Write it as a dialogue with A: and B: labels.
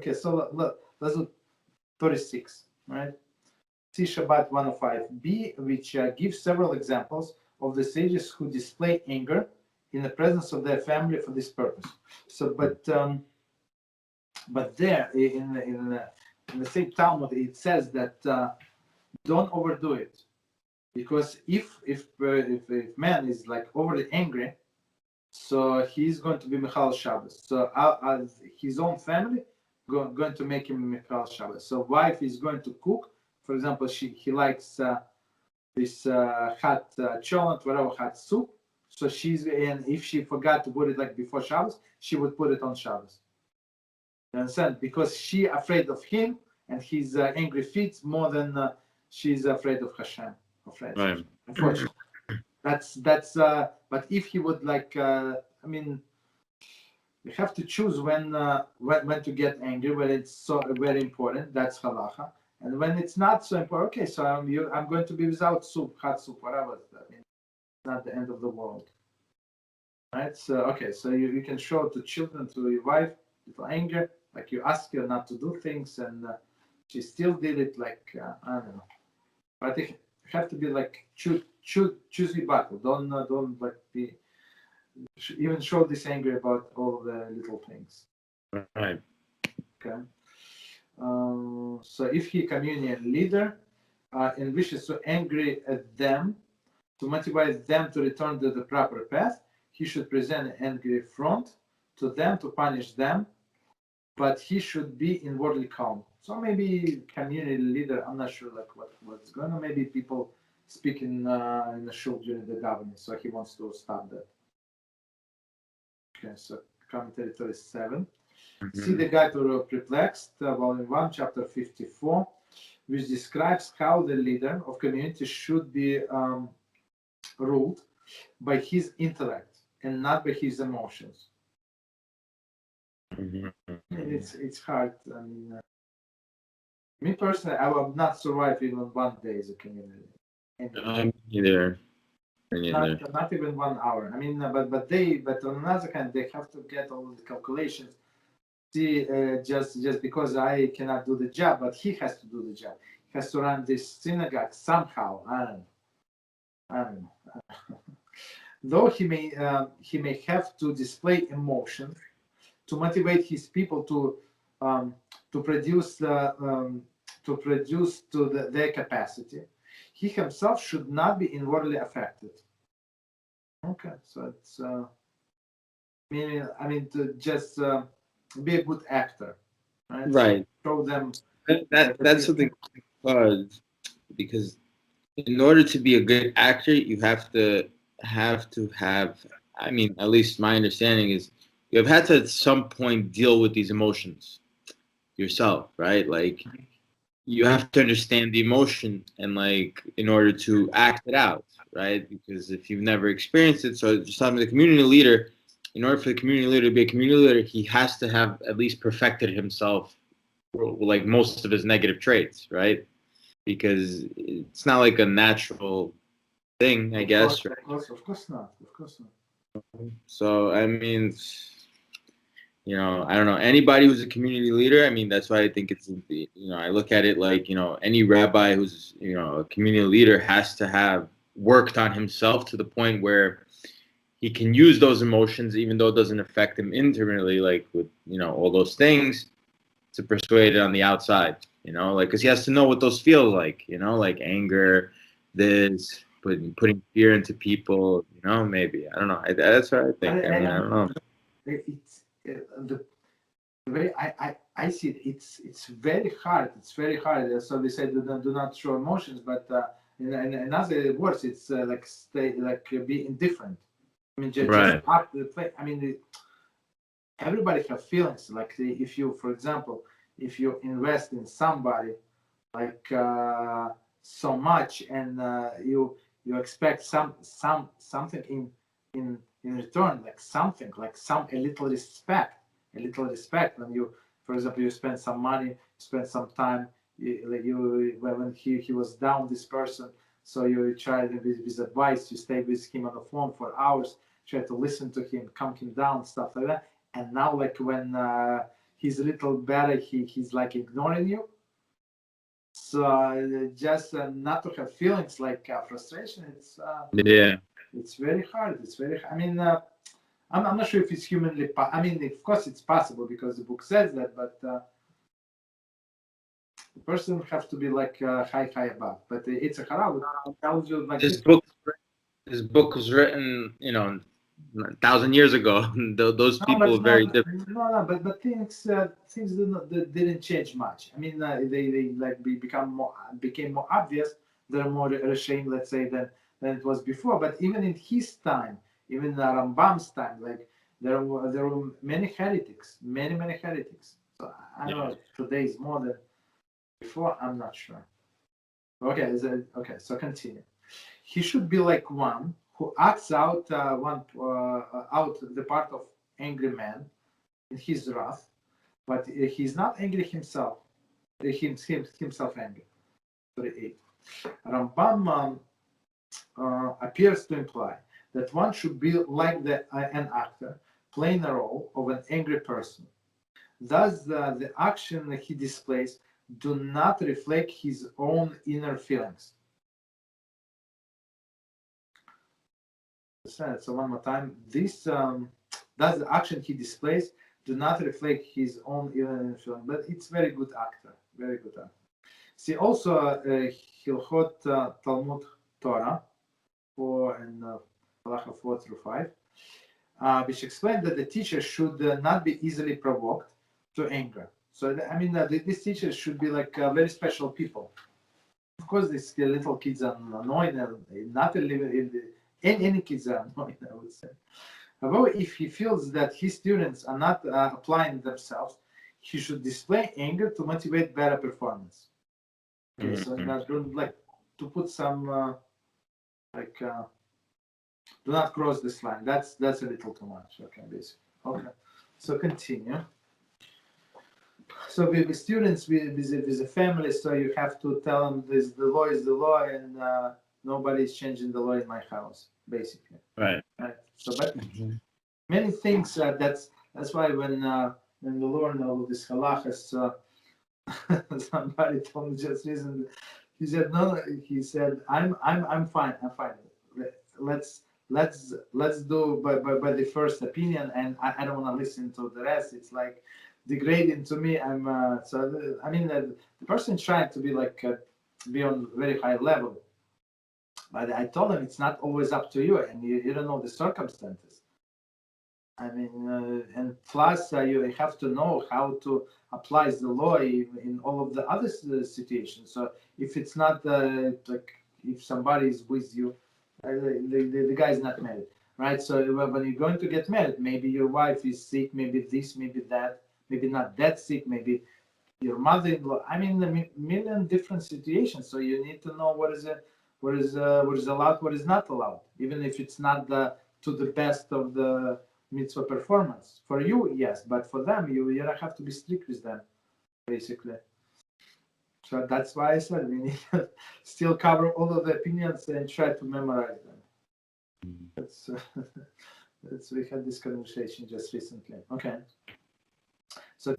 A: Okay, so let's do 36, right? See Shabbat 105. B, which gives several examples of the sages who display anger in the presence of their family for this purpose. So, but there in the same Talmud it says that don't overdo it, because if man is like overly angry, so he's going to be Michal Shabbos. So as his own family going to make him Michal Shabbos. So wife is going to cook, for example, he likes this hot cholent, whatever, hot soup. So and if she forgot to put it like before Shabbos, she would put it on Shabbos. You understand? Because she afraid of him and his angry feet more than she's afraid of Hashem.
B: Right.
A: Unfortunately, that's. But if he would like, I mean, you have to choose when to get angry, when it's so very important. That's Halachah. And when it's not so important, okay, so I'm going to be without soup, hot soup, whatever. I mean, it's not the end of the world, right? So okay, so you can show to children, to your wife, little anger, like you ask her not to do things, and she still did it. Like I don't know, but you have to be like choose your battle. Don't like be even show this anger about all the little things.
B: Right.
A: Okay. So if he communion leader and wishes to angry at them, to motivate them to return to the proper path, he should present an angry front to them to punish them, but he should be inwardly calm. So maybe community leader, I'm not sure like what's going on. Maybe people speak in the shul during the davening, so he wants to stop that. Okay, so commentary 37. See the Guide to Perplexed, volume 1, chapter 54, which describes how the leader of community should be ruled by his intellect and not by his emotions. It's hard. I mean, me personally, I will not survive even 1 day as a community.
B: Neither.
A: Not even 1 hour. I mean, but on another hand, they have to get all the calculations. See, just because I cannot do the job, but he has to do the job. He has to run this synagogue somehow. I don't know. Though he may have to display emotion to motivate his people to produce to their capacity, he himself should not be inwardly affected. Okay, so it's to just be a good actor, right?
B: Right.
A: Show them
B: that's something because in order to be a good actor, you have to have. I mean, at least my understanding is you have had to at some point deal with these emotions yourself, right? Like you have to understand the emotion and like in order to act it out, right? Because if you've never experienced it, so just having the community leader, in order for the community leader to be a community leader, he has to have at least perfected himself, like most of his negative traits, right? Because it's not like a natural thing, I guess.
A: Of course not.
B: So I mean, I don't know anybody who's a community leader. I mean, that's why I think it's I look at it like any rabbi who's a community leader has to have worked on himself to the point where he can use those emotions, even though it doesn't affect him intimately, like with all those things, to persuade it on the outside. Like because he has to know what those feel like. Like anger, this. Putting fear into people, maybe I don't know. That's what I think. I don't know.
A: It's the way I see it. It's very hard. It's very hard. So they say do not show emotions, but in other words, it's be indifferent. I mean, just act the play. I mean, everybody have feelings. Like if you, for example, if you invest in somebody like so much, and you expect something in return, like a little respect when you, for example, you spend some money, spend some time, when he was down, this person, so you try with advice, you stay with him on the phone for hours, try to listen to him, calm him down, stuff like that. And now like when he's a little better, he's like ignoring you. So just not to have feelings like frustration, it's very hard. It's very. I mean, I'm not sure if it's humanly. I mean, of course, it's possible because the book says that, but the person has to be like high above. But it's a hara tells you like
B: this book was written, 1,000 years ago. Those people are very different.
A: No, but things didn't change much. I mean, they like became more obvious. They're more ashamed, let's say, than it was before. But even in his time, even in Rambam's time, like there were many heretics, many heretics. So I don't know if today is more than before. I'm not sure. Okay, so continue. He should be like one who acts out out the part of angry man in his wrath, but he's not angry himself. Himself angry. 38. Rambam appears to imply that one should be like an actor playing a role of an angry person. Thus, the action he displays do not reflect his own inner feelings. So one more time, thus the action he displays do not reflect his own inner feeling. But it's very good actor, very good actor. See also Hilchot Talmud Torah 4 and Halachah 4 through 5, which explain that the teacher should not be easily provoked to anger. So I mean, these teachers should be like very special people. Of course, these little kids are annoying, not really. Any kids are annoying, I would say. However, if he feels that his students are not applying themselves, he should display anger to motivate better performance. Okay, so that like to put some do not cross this line. That's a little too much. Okay, basically. Okay, so continue. So with the students, with the family, so you have to tell them this: the law is the law, and nobody is changing the law in my house, basically.
B: Right.
A: So, but many things. That's why when the Lerner all of this halachos, somebody told me just recently. He said no. He said I'm fine. I'm fine. Let's do by the first opinion, and I don't want to listen to the rest. It's like degrading to me. I'm I mean the person trying to be like be on very high level, but I told him it's not always up to you, and you don't know the circumstances. I mean, and plus you have to know how to apply the law in all of the other situations. So if it's not like if somebody is with you, the guy is not married, right? So when you're going to get married, maybe your wife is sick, maybe this, maybe that, maybe not that sick, maybe your mother-in-law. I mean, a million different situations. So you need to know what is allowed, what is not allowed, even if it's not to the best of the mitzvah performance. For you, yes, but for them, you don't have to be strict with them, basically. So that's why I said we need to still cover all of the opinions and try to memorize them. That's we had this conversation just recently. Okay. So